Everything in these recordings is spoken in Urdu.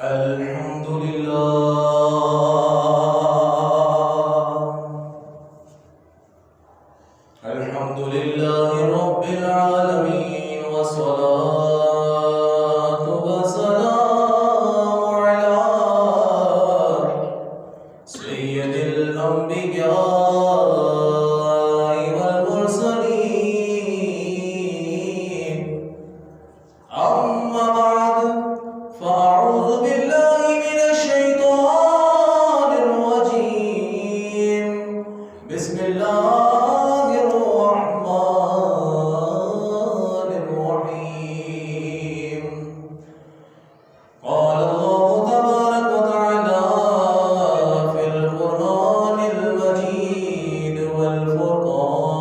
الحمد لله الحمد لله رب العالمين والصلاة والسلام على سيد الأنبياء والمرسلين أما بعد فأعوذ بالله من الشيطان الرجيم بسم الله الرحمن الرحيم قال الله تبارك وتعالى في القرآن المجيد والفرقان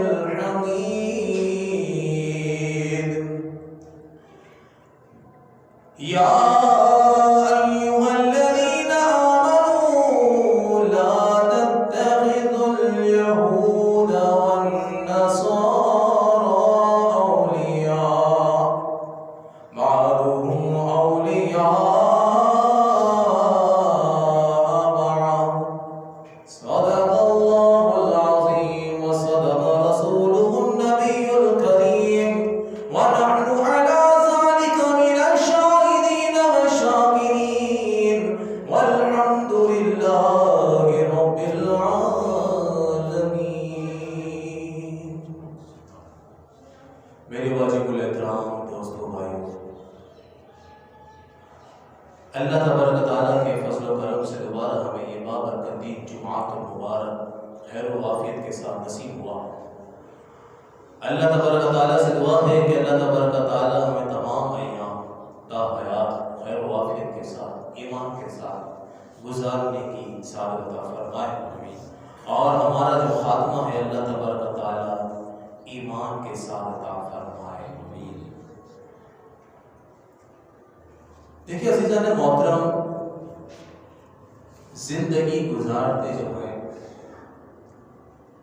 الحميد يا أيها الذين آمنوا لا تتخذوا اليهود والنصارى أولياء بعضهم أولياء بعض صدق الله العظيم وصدق رسوله النبي الكريم ونحن على ذلك من الشاهدين والشاكرين والحمد لله رب العالمين. میرے واجب الاحترام دوستوں بھائیوں، اللہ تبارک تعالیٰ کے فضل و کرم سے دوبارہ ہمیں یہ بابرکت دین جمعۃ المبارک خیر و عافیت کے ساتھ نصیب ہوا. اللہ تبارک تعالیٰ سے دعا ہے کہ اللہ تبارک تعالیٰ ہمیں تمام ایام تا حیات خیر و عافیت کے ساتھ ایمان کے ساتھ گزارنے کی سعادت عطا فرمائے. اور ہمارا جو خاتمہ ہے اللہ تبارک تعالیٰ ایمان کے ساتھ عطا فرمائے. دیکھیے عزیزان محترم، زندگی گزارتے جو ہیں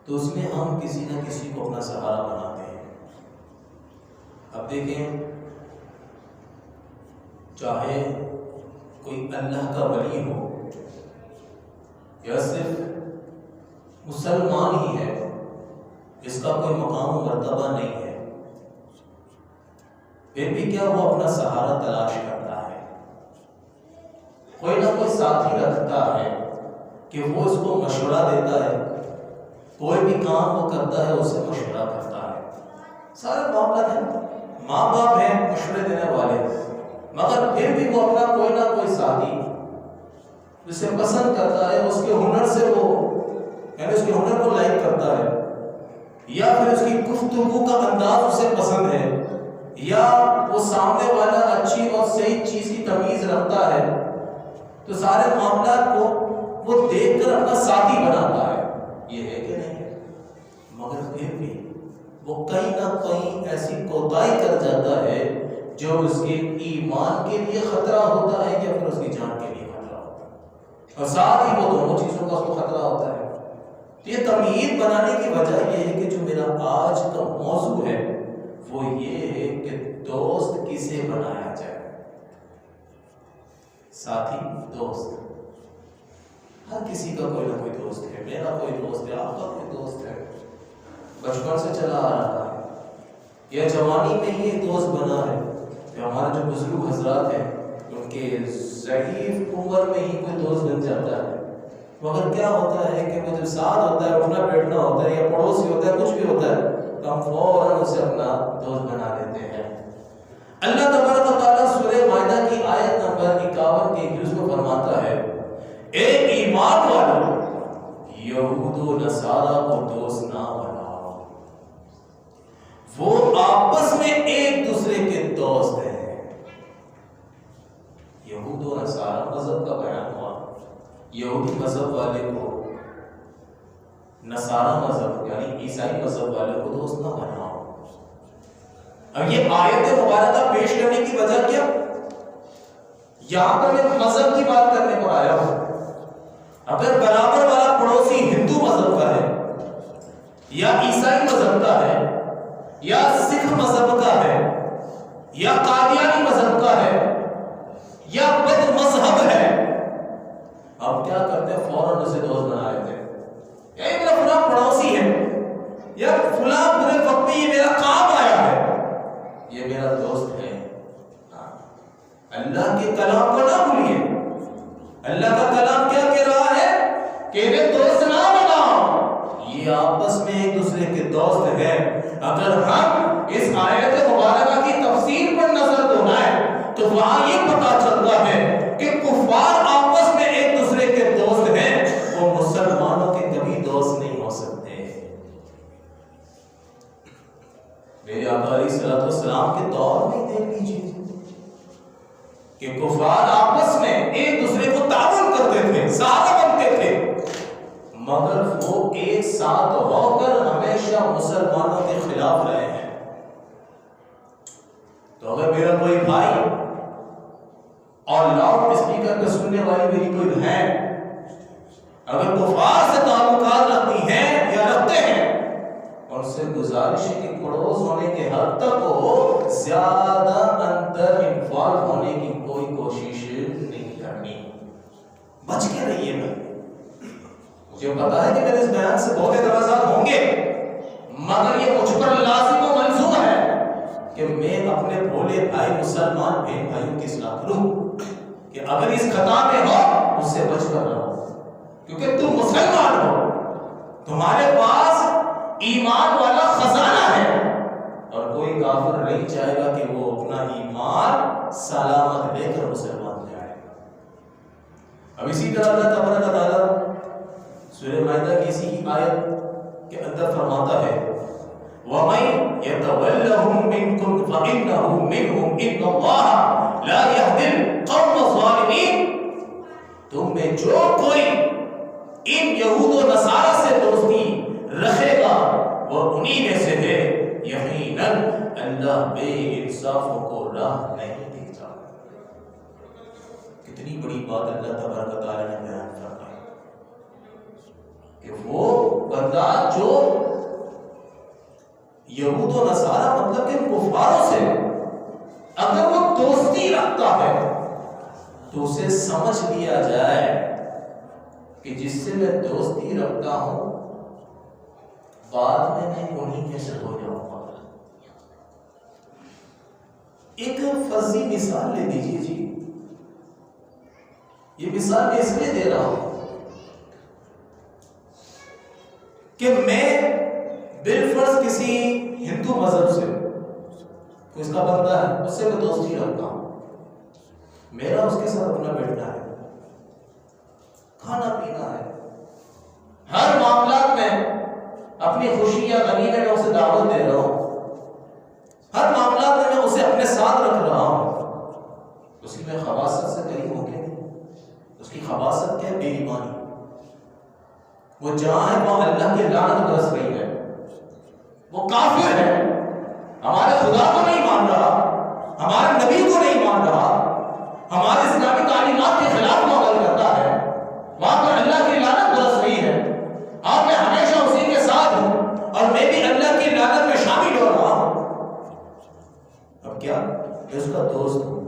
تو اس میں ہم کسی نہ کسی کو اپنا سہارا بناتے ہیں. اب دیکھیں، چاہے کوئی اللہ کا ولی ہو یا صرف مسلمان ہی ہے جس کا کوئی مقام و مرتبہ نہیں ہے، پھر بھی کیا وہ اپنا سہارا تلاش کرتا ہے، کوئی نہ کوئی ساتھی رکھتا ہے کہ وہ اس کو مشورہ دیتا ہے، کوئی بھی کام وہ کرتا ہے اسے مشورہ کرتا ہے. سارے معاملات ہیں، ماں باپ ہیں مشورے دینے والے، مگر پھر بھی وہ اپنا کوئی نہ کوئی ساتھی جسے پسند کرتا ہے، اس کے ہنر سے وہ یعنی اس کے ہنر کو لائک کرتا ہے، یا پھر اس کی گفتگو کا انداز اسے پسند ہے، یا وہ سامنے والا اچھی اور صحیح چیز کی تمیز رکھتا ہے، تو سارے معاملات کو وہ دیکھ کر اپنا ساتھی بناتا ہے. یہ ہے کہ نہیں ہے؟ مگر پھر بھی وہ کہیں نہ کہیں ایسی کوتاہی کر جاتا ہے جو اس کے ایمان کے لیے خطرہ ہوتا ہے یا پھر اس کی جان کے لیے خطرہ ہوتا ہے، اور ساتھ ہی وہ دونوں چیزوں کا اس کو خطرہ ہوتا ہے. یہ تمہید بنانے کی وجہ یہ ہے کہ جو میرا آج کا موضوع ہے وہ یہ ہے کہ دوست کسے بنایا جائے. ساتھی، دوست، ہر کسی کا کوئی نہ کوئی دوست ہے. میرا کوئی دوست ہے، آپ کا کوئی دوست ہے، بچپن سے چلا آ رہا ہے یا جوانی میں ہی دوست بنا ہے. ہمارے جو بزرگ حضرات ہیں ان کے ضعیف عمر میں ہی کوئی دوست بن جاتا ہے، مگر کیا ہوتا ہے کہ وہ جب ساتھ ہوتا ہے، اٹھنا بیٹھنا ہوتا ہے یا پڑوسی ہوتا ہے، کچھ بھی ہوتا ہے، تو ہم فوراً اسے اپنا دوست بنا لیتے ہیں. اللہ تبارک و تعالیٰ سورہ مائدہ کی آیت نمبر 51 کے جزء میں فرماتا ہے، اے ایمان والو، یہود و نصارہ کو دوست نہ بناؤ، وہ آپس میں ایک دوسرے کے دوست ہیں. یہود و نصارہ مذہب کا بیان ہوا، یہودی مذہب والے کو نصارہ مذہب یعنی عیسائی مذہب والے کو دوست نہ بناؤ. اب یہ آیت مبارکہ پیش کرنے کی وجہ کیا؟ یہاں پر میں مذہب کی بات کرنے پر آیا ہوں. اگر برابر والا پڑوسی ہندو مذہب کا ہے یا عیسائی مذہب کا ہے یا سکھ مذہب کا ہے یا قادیانی مذہب کا ہے اللہ کے کلام کو نہ بھولیے. اللہ کا کلام کیا کہہ رہا ہے کہ انہیں دوست نہ بناؤ. یہ آپس میں ایک دوسرے کے دوست ہیں. اگر ہم اس آیت مبارکہ کی تفسیر پر نظر دوڑائیں تو وہاں یہ پتا چلتا ہے کہ کفار آپس میں ایک دوسرے کے دوست ہیں، وہ مسلمانوں کے کبھی دوست نہیں ہو سکتے. میرے آقا علیہ الصلوۃ والسلام کے دور میں دیکھ لیجیے کہ کفار آپس میں ایک دوسرے کو تعاون کرتے تھے، ساتھ بنتے تھے، مگر وہ ایک ساتھ ہو کر ہمیشہ مسلمانوں کے خلاف رہے ہیں. تو اگر میرا کوئی بھائی اور لاؤڈ اسپیکر پہ سننے والی میری کوئی بہن اگر کفار سے تعلقات رکھتی ہیں یا رکھتے ہیں، ان سے گزارش ہے کہ پڑوس ہونے کے حد تک وہ زیادہ اندر انوالو ہونے کی کوئی کوشش نہیں کرنی. بچ کے رہیے. میں مجھے پتا ہے کہ میرے اس بیان سے بہت اعتراضات ہوں گے، مگر یہ مجھ پر لازم و ملزوم ہے کہ میں اپنے بھولے بھائی مسلمان بہن بھائیوں کی اصلاح کروں کہ اگر اس خطا میں ہو اس سے بچ کر رہو، کیونکہ تم مسلمان ہو، تمہارے پاس ایمان والا خزانہ ہے، اور کوئی کافر نہیں چاہے گا کہ وہ اپنا ایمان سلامت لے کر مسلمان جائے. اب اسی طرح اللہ تبارک و تعالیٰ سورہ مائدہ کی اسی آیت کے اندر فرماتا ہے وَمَن يَتَوَلَّهُم مِّنكُمْ فَإِنَّهُ مِنْهُمْ إِنَّ اللَّهَ لَا يَهْدِي الْقَوْمَ الظَّالِمِينَ. تم میں جو کوئی ان یہود و نصارہ سے دوستی رکھے گا وہ انہی میں سے ہے، یقیناً اللہ بے انصافوں کو راہ نہیں دیتا. کتنی بڑی بات اللہ تبارک و تعالیٰ نے بیان فرمائی کہ وہ بندہ جو یہود و نصارہ مطلب کہ کفاروں سے اگر وہ دوستی رکھتا ہے تو اسے سمجھ لیا جائے کہ جس سے میں دوستی رکھتا ہوں بعد میں انہی میں سے ہو جاؤں گا. ایک فرضی مثال لے دیجیے جی. یہ مثال میں اس لیے دے رہا ہوں کہ میں بالفرض کسی ہندو مذہب سے کوئی اس کا بندہ ہے، اس سے میں دوستی رکھتا ہوں، میرا اس کے ساتھ اپنا بیٹھنا ہے، کھانا پینا ہے، ہر معاملات میں اپنی خوشی یا غمی میں اسے دعوت دے رہا ہوں، ہر معاملات میں میں اسے اپنے ساتھ رکھ رہا ہوں. اس کی میں خباثت سے قریب ہو کے اس کی خباثت کیا ہے؟ بے ایمانی. وہ جہاں ہے وہاں اللہ کی لعنت برس رہی ہے، وہ کافر ہے، ہمارے خدا کو نہیں مان رہا، ہمارے نبی کو نہیں مان رہا، ہمارے اسلامی تعلیمات کے خلاف عمل کرتا ہے، وہاں پر اللہ کی لعنت برس رہی ہے. اور میں ہمیشہ اسی کے ساتھ ہوں اور میں بھی اللہ کی لعنت میں شامل ہو رہا ہوں. اب کیا میں اس کا دوست ہوں؟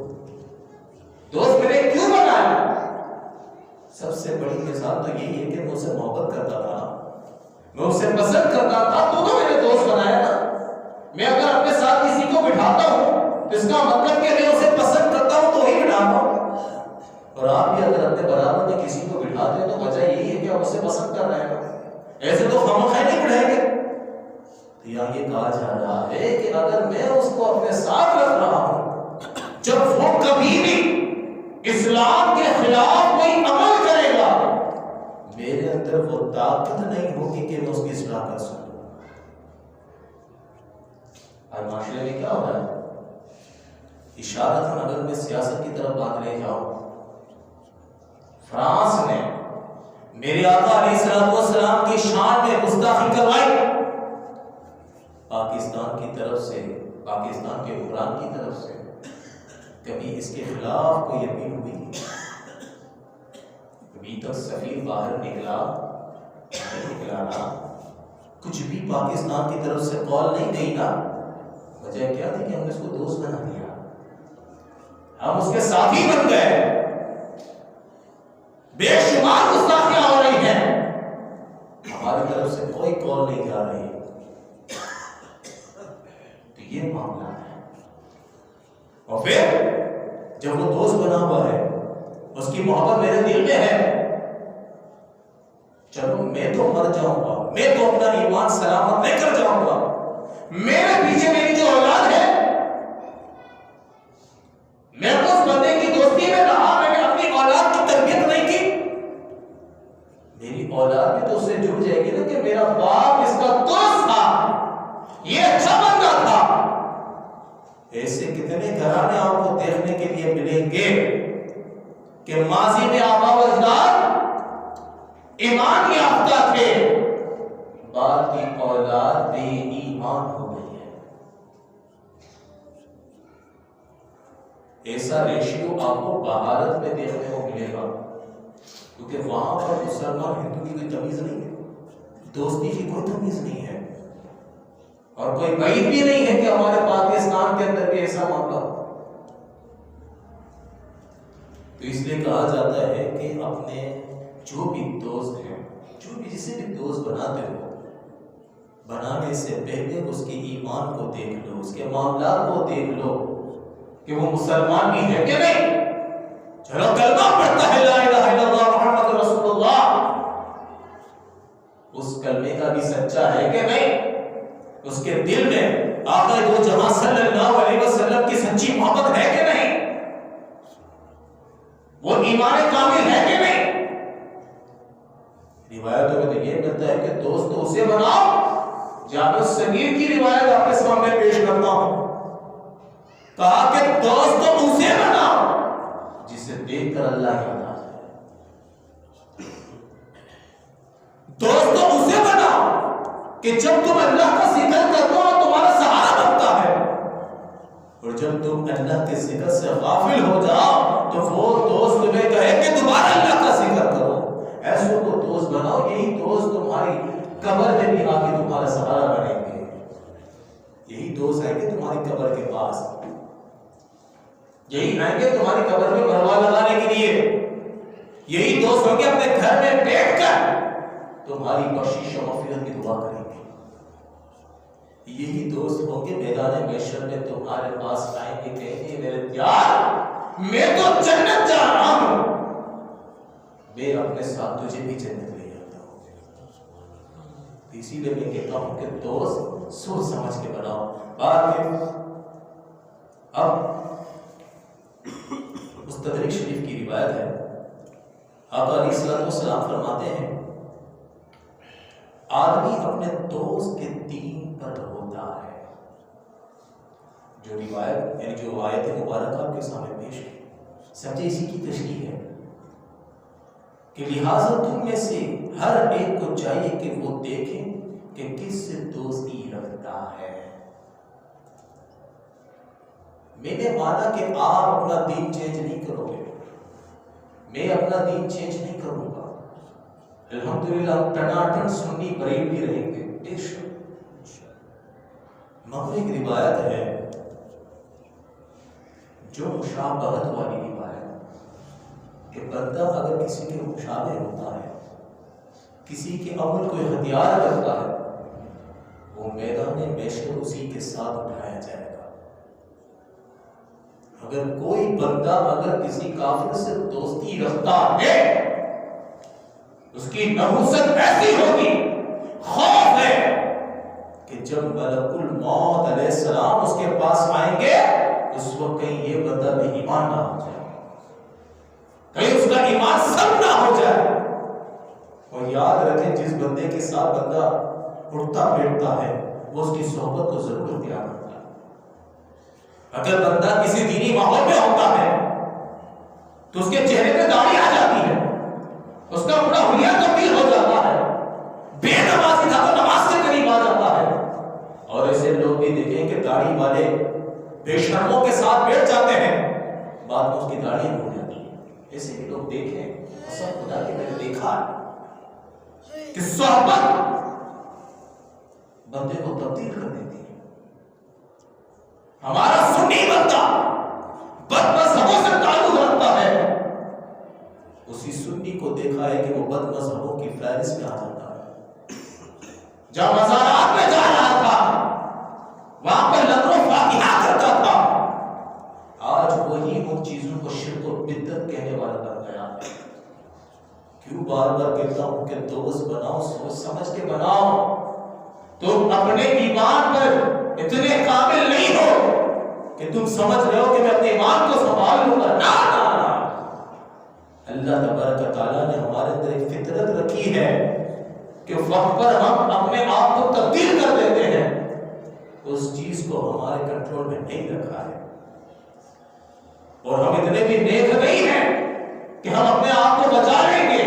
دوست میں نے کیوں بنایا؟ سب سے بڑی مثال تو یہی ہے کہ میں اسے محبت کرتا تھا، میں اسے پسند کرتا تھا تو میں نے دوست بنایا نا. میں اگر اپنے ساتھ کسی کو بٹھاتا ہوں اس کا مطلب کہ میں اسے پسند کرتا ہوں تو ہی بٹھاتا ہوں. اور آپ بھی اگر اپنے برابر میں کسی کو بٹھا دیں تو وجہ یہی ہے کہ آپ اسے پسند کر رہے ہیں، ایسے تو خامخواہ نہیں بٹھائیں گے. تو یہاں یہ کہا جا رہا ہے کہ اگر میں اس کو اپنے ساتھ رکھ رہا ہوں جب وہ کبھی بھی اسلام کے خلاف کوئی عمل کرے گا میرے اندر وہ طاقت نہیں ہوگی کہ میں اس کی اصلاح کر سکوں. آج معاشرے میں کیا ہو رہا ہے؟ اشارتاً اگر میں سیاست کی طرف بات لے جاؤں، فرانس نے میرے آقا علیہ الصلوۃ والسلام کی شان میں گستاخی کروائی، پاکستان کی طرف سے، پاکستان کے حکمران کی طرف سے کبھی اس کے خلاف کوئی اپیل ہوئی؟ ابھی تک سفیر باہر نکلا نا، کچھ بھی پاکستان کی طرف سے کال نہیں گئی نا. وجہ کیا تھی کہ ہم نے اس کو دوست بنا دیا، ہم اس کے ساتھی بن گئے. بے شمار گستاخیاں ہو رہی ہیں، ہماری طرف سے کوئی کال نہیں جا رہی. تو یہ معاملہ ہے. اور پھر جب وہ دوست بنا ہوا ہے، اس کی محبت میرے دل میں ہے، چلو میں تو مر جاؤں گا، میں تو اپنا ایمان سلامت لے کر جاؤں گا، میرے پیچھے میری جو اولاد ہے، میں اس بندے کی دوستی میں رہا، میں نے اپنی اولاد کی تربیت نہیں کی، میری اولاد بھی تو اس سے جڑ جائے گی نا کہ میرا باپ اس کا دوست تھا، یہ اچھا بندہ تھا۔ ایسے کتنے گھرانے آپ کو دیکھنے کے لیے ملیں گے کہ ماضی میں آبا و اجداد ایمان یافتہ تھے، بعد کی اولاد بے ایمان ہو گئی ہے۔ ایسا ریشیو آپ کو بھارت میں دیکھنے کو ملے گا، کیونکہ وہاں پر مسلمان ہندو کی کوئی تمیز نہیں ہے، دوستی کی کوئی تمیز نہیں ہے، اور کوئی بعید بھی نہیں ہے کہ ہمارے پاکستان کے اندر بھی ایسا معاملہ ہو۔ تو اس لیے کہا جاتا ہے کہ اپنے جو بھی دوست ہیں، جو بھی جسے بھی دوست بناتے ہو، بنانے سے پہلے اس کے ایمان کو دیکھ لو، اس کے معاملات کو دیکھ لو کہ وہ مسلمان بھی ہے کہ نہیں۔ چلو کلمہ پڑھتا ہے لا الہ الا اللہ محمد رسول اللہ، اس کلمے کا بھی سچا ہے کہ نہیں، اس کے دل میں آقا دو جہاں صلی اللہ علیہ وسلم کی سچی محبت ہے کہ نہیں، وہ ایمان کامل ہے کہ نہیں۔ روایتوں میں تو یہ ملتا ہے کہ دوست تو اسے بناؤ، جابر صغیر کی روایت آپ کے سامنے پیش کرتا ہوں، کہا کہ دوست تو اسے بناؤ جسے دیکھ کر اللہ یاد آ جائے، دوست تو اسے بناؤ کہ جب تم اللہ کا ذکر کرو تو تمہارا سہارا بنتا ہے، اور جب تم اللہ کے ذکر سے غافل ہو جاؤ تو وہ دوست تمہیں کہے کہ دوبارہ اللہ کا ذکر کرو۔ ایسوں کو دوست بناؤ، یہی دوست تمہاری قبر میں بھی آ کے تمہارا سہارا بنیں گے، یہی دوست آئیں گے تمہاری قبر کے پاس، یہی آئیں گے تمہاری قبر میں مروا لگانے کے لیے، یہی دوست ہوں گے اپنے گھر میں بیٹھ کر تمہاری بخشش و مغفرت کی دعا کریں گے، یہی دوست ہوں گے میدان محشر میں تمہارے پاس آئیں گے، کہیں گے میرے یار میں تو جنت جا رہا ہوں، میں اپنے ساتھ تجھے بھی جنت لے جاتا ہوں۔ اسی لیے میں کہتا ہوں کہ دوست سوچ سمجھ کے بناؤ۔ بات میں اب مستدرک شریف کی روایت ہے، آقا علیہ الصلوۃ والسلام فرماتے ہیں آدمی اپنے دوست کے دین پر ہوتا ہے۔ جو روایت یعنی جو آیت مبارکہ آپ کے سامنے پیش کی، سمجھے اسی کی تشریح ہے کہ لہٰذا تم میں سے ہر ایک کو چاہیے کہ وہ دیکھیں کہ کس سے دوستی رکھتا ہے۔ میں نے مانا کہ آپ اپنا دین چینج نہیں کرو گے، میں اپنا دین چینج نہیں کروں گا، الحمدللہ ٹناٹن سنی بریلوی رہیں گے بے شک، مگر ایک روایت ہے جو مشابہت والی روایت کہ بندہ اگر کسی کے مشابہ ہوتا ہے، کسی کے عمل کو اختیار کرتا ہے، وہ میدان محشر اسی کے ساتھ اٹھایا جائے گا۔ اگر کوئی بندہ اگر کسی کافر سے دوستی رکھتا ہے، اس کی نحوست ایسی ہوگی، خوف ہے کہ جب ملک الموت علیہ السلام اس کے پاس آئیں گے اس وقت کہیں یہ بندہ بے ایمان نہ ہو جائے، کہیں اس کا ایمان سب نہ ہو جائے۔ اور یاد رکھیں جس بندے کے ساتھ بندہ اٹھتا بیٹھتا ہے وہ اس کی صحبت کو ضرور اختیار کرتا ہے۔ اگر بندہ کسی دینی ماحول میں ہوتا ہے تو اس کے چہرے پہ داڑھی آ جاتی ہے، اس کا پورا حلیہ تبدیل ہو جاتا ہے، بے نمازی تھا تو نماز کے قریب آ جاتا ہے۔ اور ایسے لوگ بھی دیکھیں کہ داڑھی والے بے شرموں کے ساتھ بیٹھ جاتے ہیں، بعد میں اس کی داڑھی ہو جاتی ہے۔ ایسے بھی لوگ دیکھیں، سب خدا کے میں نے دیکھا کہ صحبت بندے کو تبدیل کر دیتی ہے۔ ہمارا سنی بندہ بد مذہبوں سے تعلق رکھتا ہے، اسی سنی کو دیکھا ہے کہ وہ بد مذہبوں کی فہرست میں آ جاتا ہے۔ جب مزارات میں جا رہا تھا وہاں پر لنگر و فاتحہ کرتا تھا، آج وہی ان چیزوں کو شرک و بدعت کہنے والا بن گیا ہے۔ کیوں بار بار کہتا ہوں کہ دوست بناؤ، سوچ سمجھ کے بناؤ۔ تم اپنے ایمان پر اتنے قابل نہیں ہو کہ تم سمجھ رہے ہو کہ میں اپنے ایمان کو سنبھال لوں گا۔ نہ اللہ تبارک و تعالیٰ نے ہمارے اندر ایک فطرت رکھی ہے کہ وقت پر ہم اپنے آپ کو تبدیل کر دیتے ہیں، اس چیز کو ہمارے کنٹرول میں نہیں رکھا ہے۔ اور ہم اتنے بھی نیک نہیں ہیں کہ ہم اپنے آپ کو بچا لیں گے۔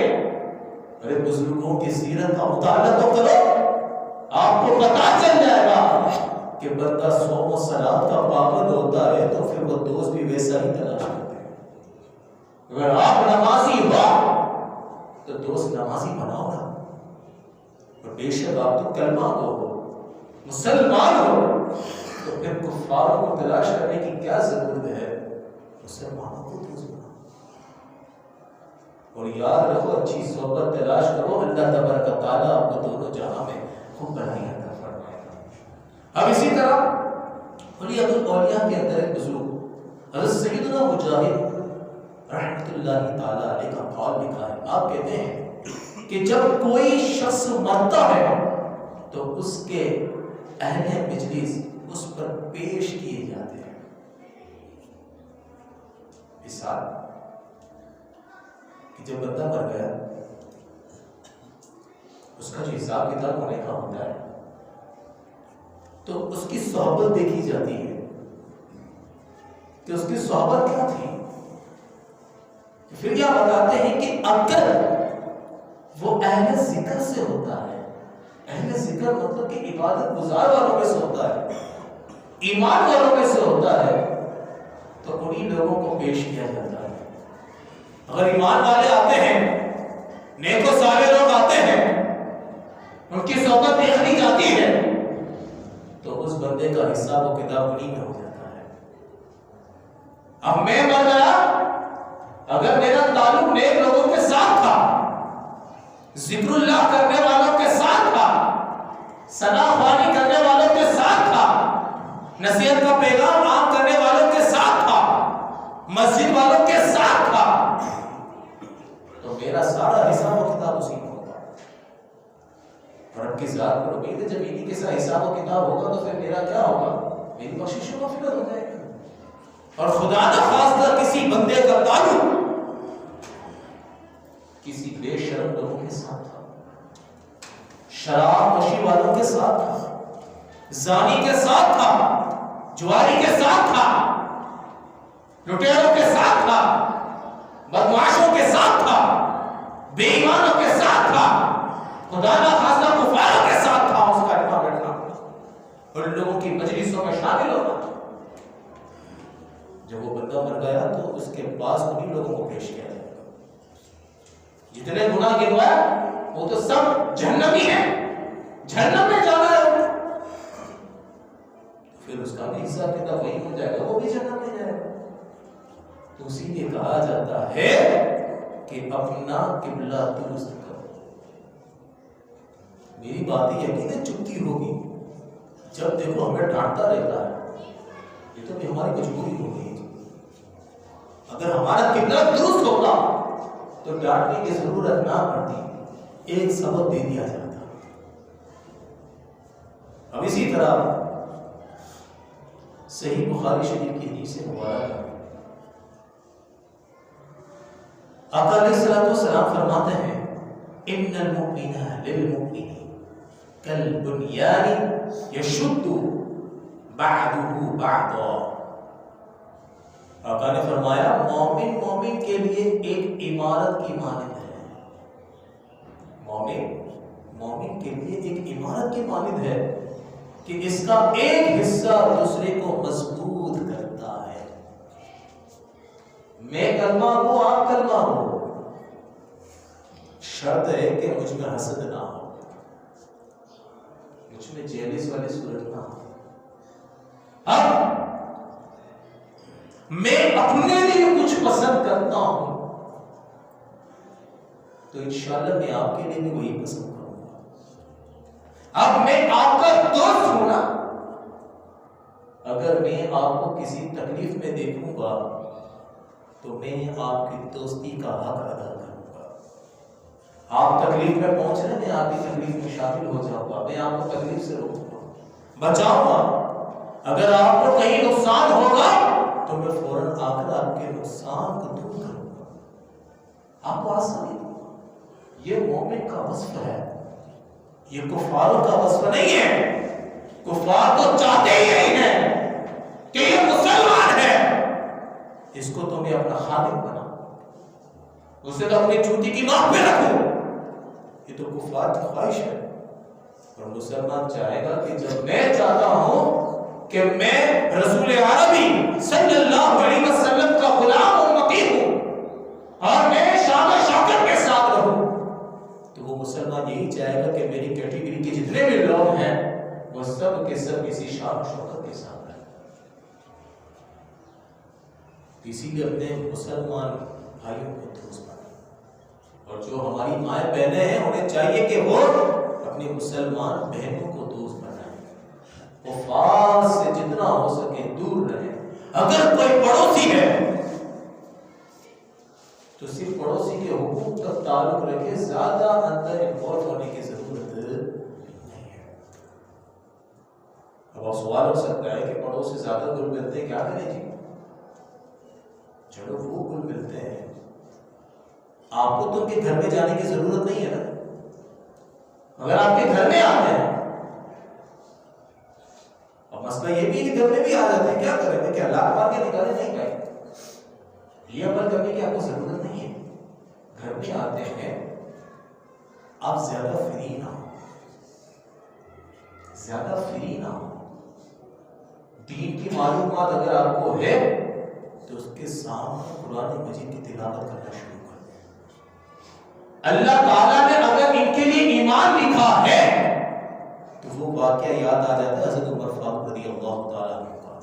ارے بزرگوں کی سیرت کا مطالعہ تو کرو، آپ کو پتا چل جائے گا کہ بندہ صوم و صلات کا پابند ہوتا ہے تو پھر وہ دوست بھی ویسا ہی تلاش کرتے ہیں۔ اگر آپ نمازی ہو تو دوست نمازی بناؤ نا، اور بے شک آپ تو کلمہ گو ہو، مسلمان ہو، تو پھر کفاروں کو تلاش کرنے کی کیا ضرورت ہے؟ مسلمانوں کو دوست بناؤ۔ اور یاد رکھو، اچھی صحبت تلاش کرو، اللہ تبارک و تعالیٰ آپ کو دونوں جہاں میں خوب بھلائی عطا فرمائے گا۔ اب اسی طرح اولیاء الاولیاء کے اندر ایک بزرگ حضرت سیدنا مجاہد رحمۃ اللہ تعالیٰ علیہ کا قول لکھا ہے۔ آپ کہتے ہیں کہ جب کوئی شخص مرتا ہے تو اس کے اہل مجلس اس پر پیش کیے جاتے ہیں۔ مثال کہ جب بندہ مر گیا، اس کا جو حساب کتاب ہونے کا ہوتا ہے تو اس کی صحبت دیکھی جاتی ہے کہ اس کی صحبت کیا تھی۔ پھر کیا بتاتے ہیں کہ اگر وہ اہل ذکر سے ہوتا ہے، اہل ذکر مطلب کہ عبادت گزار والوں میں سے ہوتا ہے، ایمان والوں میں سے ہوتا ہے، تو انہی لوگوں کو پیش کیا جاتا ہے۔ اگر ایمان والے آتے ہیں، نیک و صالح لوگ آتے ہیں، ان کی صحبت دیکھنی جاتی ہے، تو اس بندے کا حساب و کتاب انہی میں ہو جاتا ہے۔ اب میں مر گیا، اگر میرا تعلق نیک لوگوں کے ساتھ تھا، ذکر اللہ کرنے والوں کے ساتھ تھا، ثنا خوانی کرنے والوں کے ساتھ تھا، نصیحت کا پیغام عام کرنے والوں کے ساتھ تھا، مسجد والوں کے ساتھ تھا، تو میرا سارا حساب و کتاب اسی میں ہوگا۔ رب کی ذات پر امید ہے، جب انہی کے ساتھ حساب و کتاب ہوگا تو پھر میرا کیا ہوگا؟ میری بخشش و مغفرت ہو جائے گی۔ اور خدا نہ خواستہ کسی بندے کا تعلق کسی بے شرم لوگوں کے ساتھ تھا، شراب نوشی والوں کے ساتھ تھا، زانی کے ساتھ تھا، جواری کے ساتھ تھا، لٹیروں کے ساتھ تھا، بدمعاشوں کے ساتھ تھا، بے ایمانوں کے ساتھ تھا، خدا نہ خواستہ کفاروں کے ساتھ تھا، اس کا اٹھنا بیٹھنا اور لوگوں کی مجلسوں میں شامل ہونا۔ جب وہ بندہ مر گیا تو اس کے پاس انہی لوگوں کو پیش کیا جائے گا۔ جتنے گناہ گنوائے وہ تو سب جہنمی ہیں، جہنم میں جانا ہے، پھر اس کا بھی حساب کتاب وہی ہو جائے گا، وہ بھی جہنم میں جائے گا۔ تو اسی لیے کہا جاتا ہے کہ اپنا قبلہ درست کرو۔ میری باتیں یقیناً چپتی ہوگی، جب دیکھو ہمیں ڈانٹتا رہتا ہے، یہ تو بھی ہماری مجبوری ہوگی۔ اگر ہمارا قبلہ درست ہوگا تو ڈانٹنے کی ضرورت نہ پڑتی، ایک سبق دے دیا جاتا۔ اب اسی طرح صحیح بخاری شریف کی حدیث سے مبارک ہے، آقا علیہ الصلوۃ والسلام فرماتے ہیں ان المؤمن للمؤمن کالبنیان یشد بعضه بعضا۔ آقا نے فرمایا مومن مومن کے لیے ایک عمارت کی مانند ہے، مومن مومن کے لیے ایک عمارت کی مانند ہے کہ اس کا ایک حصہ دوسرے کو مضبوط کرتا ہے۔ میں کلمہ ہوں، آپ کلمہ ہو، شرط ہے کہ مجھ میں حسد نہ ہو، مجھ میں جیلس والی صورت نہ ہو۔ اب میں اپنے لیے کچھ پسند کرتا ہوں تو انشاءاللہ میں آپ کے لیے بھی وہی پسند کروں گا۔ اب میں آپ کا دوست ہوں نا، اگر میں آپ کو کسی تکلیف میں دیکھوں گا تو میں آپ کی دوستی کا حق ادا کروں گا. آپ تکلیف میں پہنچ رہے ہیں، میں آپ کی تکلیف میں شامل ہو جاؤں گا، میں آپ کو تکلیف سے روکوں گا، بچاؤں گا. اگر آپ کو کہیں نقصان ہوگا تو میں فوراً آ کر آپ کے نقصان کو دور کروں گا. آپ کو آسانی، یہ مومن کا وصف ہے، یہ کفاروں کا وصف نہیں ہے. کفار تو چاہتے ہی نہیں ہیں کہ یہ مسلمان ہے، اس کو تمہیں اپنا خالق بنا، اسے تو اپنی جوتی کی نوک پہ رکھو. یہ تو کفار کی خواہش ہے. اور مسلمان چاہے گا کہ جب میں چاہتا ہوں کہ میں رسول عربی صلی اللہ علیہ وسلم کا غلام امتی ہوں اور میں شان و شوکت کے ساتھ رہوں، تو وہ مسلمان یہی چاہے گا کہ میری کیٹیگری کے جتنے بھی لوگ ہیں وہ سب کے سب اسی شان و شوکت کے ساتھ رہیں. اسی لیے اپنے مسلمان بھائیوں کو دوست بنائیں، اور جو ہماری مائیں بہنیں ہیں انہیں چاہیے کہ وہ اپنی مسلمان بہنوں کو دوست بنائیں، کفار سے جتنا ہو سکے دور رہیں. اگر کوئی پڑوسی ہے تو صرف پڑوسی کے حقوق تک تعلق رکھے، زیادہ اندر انوالو ہونے کی ضرورت نہیں ہے. اب سوال ہو سکتا ہے کہ پڑوس سے زیادہ گل ملتے ہیں، کیا کریں جی؟ چلو وہ گل ملتے ہیں، آپ کو تو ان کے گھر میں جانے کی ضرورت نہیں ہے نا. اگر آپ کے گھر میں آتے ہیں، اب مسئلہ یہ بھی ہے کہ گھر میں بھی آ جاتے ہیں، کیا کریں گے؟ کیا لاکھ مار کے نکالے؟ نہیں بھائی، یہ عمل کرنے کی آپ کو ضرورت نہیں ہے. گھر میں آتے ہیں، آپ زیادہ فری نہ ہو، زیادہ فری نہ ہو. دین کی معلومات اگر آپ کو ہے تو اس کے سامنے قرآن مجید کی تلاوت کرنا شروع کر دیں. اللہ تعالیٰ نے اگر ان کے لیے ایمان لکھا ہے تو وہ واقعہ یاد آ جاتا ہے حضرت عمر فاروق رضی اللہ تعالیٰ عنہ کا.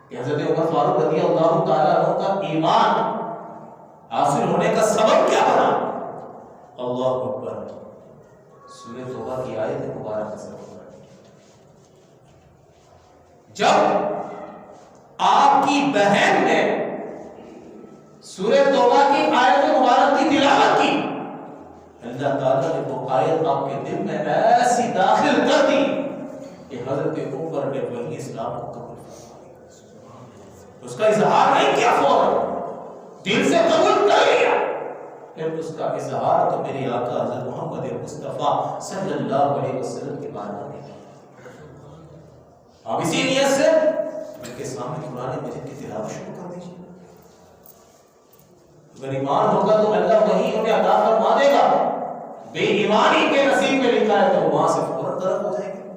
کہ حضرت عمر فاروق رضی اللہ تعالیٰ عنہ کا ایمان حاصل ہونے کا سبب کیا بنا؟ اللہ اکبر، سورہ توبہ کی آیت مبارکہ سے. جب آپ کی بہن نے سورہ توبہ کی آیت مبارک کی تلاوت کی، اللہ تعالیٰ نے وہ آیت آپ کے دل میں ایسی داخل کر دی کہ حضرت عمر نے وہی اسلام کو قبول فرما. اس کا اظہار نہیں کیا، فوراً دل سے قبول کر لیا، پھر اس کا اظہار تو میرے آقا حضرت محمد مصطفیٰ صلی اللہ علیہ وسلم کے بارے میں کیا. اب اسی نیت سے ان کے سامنے قرآن مجید کی تلاوت شروع کر دیجیے. اگر ایمان ہوگا تو اللہ وہی انہیں عطا فرما دے گا. بے ایمانی کے نصیب میں لکھا ہے تو وہاں سے فوراً طرف ہو جائے گا.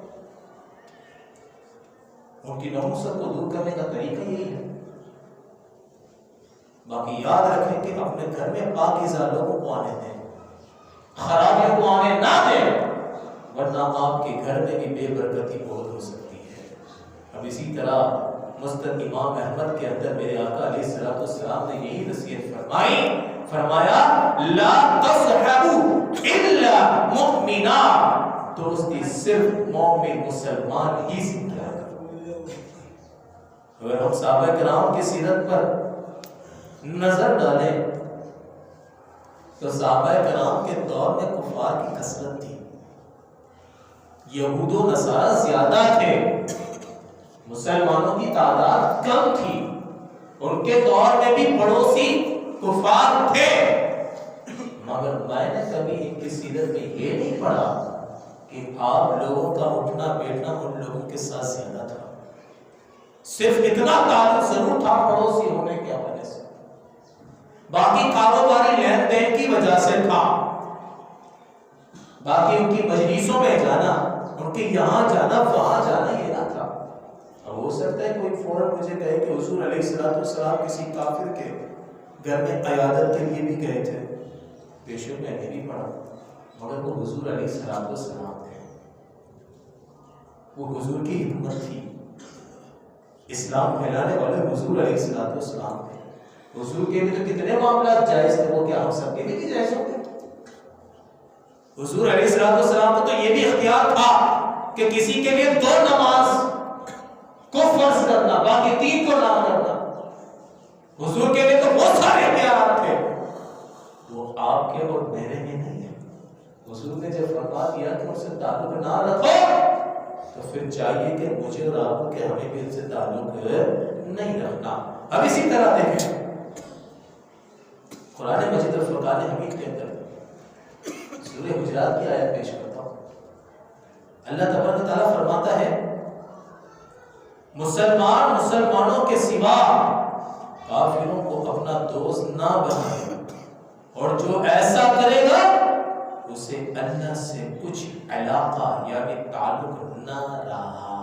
ان کی نحوست کو دور کرنے کا طریقہ یہی ہے. باقی یاد رکھیں کہ اپنے گھر میں پاکیزہ لوگوں کو آنے دیں، خرابیوں کو آنے نہ دیں، ورنہ آپ کے گھر میں بھی بے برکتی بہت ہو سکتی ہے. اب اسی طرح مسند امام احمد کے اندر میرے آقا علیہ الصلوۃ والسلام نے یہی نصیحت فرمائی، فرمایا لا تصحبوا الا مؤمنا، دوستی صرف مومن مسلمان ہی سے کیا کرو. اگر ہم صحابہ کرام کی سیرت پر نظر ڈالیں تو صحابہ کرام کے دور میں کفار کی کثرت تھی، یہود و نصارہ زیادہ تھے، مسلمانوں کی تعداد کم تھی. ان کے دور میں بھی پڑوسی کفار تھے، مگر میں نے کبھی ان کی سیرت میں یہ نہیں پڑھا کہ آپ لوگوں کا اٹھنا بیٹھنا ان لوگوں کے ساتھ زیادہ تھا. صرف اتنا تعلق ضرور تھا پڑوسی ہونے کے حوالے سے، باقی کاروباری لین دین کی وجہ سے تھا، باقی ان کی مجلسوں میں جانا، ان کے یہاں جانا وہاں جانا یہ نہ تھا. اب ہو سکتا ہے کوئی فوراً مجھے کہے کہ حضور علیہ الصلوۃ والسلام کسی کافر کے گھر میں عیادت کے لیے بھی گئے تھے. بے شک میں نے بھی پڑھا، مگر وہ حضور علیہ الصلوۃ والسلام تھے، وہ حضور کی حکمت تھی، اسلام پھیلانے والے حضور علیہ الصلوۃ والسلام تھے. حضور کے لیے تو کتنے معاملات جائز تھے، وہ کیا ہم سب کے لیے بھی جائز ہوں گے؟ حضور علیہ الصلوۃ والسلام کو تو یہ بھی اختیار تھا کہ کسی کے لیے 2 نماز کو فرض کرنا، باقی 3 کو نہ کرنا. حضور کے لیے تو بہت سارے اختیارات تھے، وہ آپ کے اور میرے میں نہیں ہے۔ حضور نے جب فرما دیا کہ ان سے تعلق نہ رکھو تو پھر چاہیے کہ مجھے اور آپ کو کہ ہمیں بھی ان سے تعلق نہیں رکھنا۔ اب اسی طرح دیکھیں قرآن مجید الفرقان حمید کے اندر سورہ حجرات کی آیت پیش کرتا ہوں۔ اللہ تبارک و تعالیٰ فرماتا ہے مسلمانوں کے سوا کافروں کو اپنا دوست نہ بنائے، اور جو ایسا کرے گا اسے اللہ سے کچھ علاقہ یعنی تعلق نہ رہا۔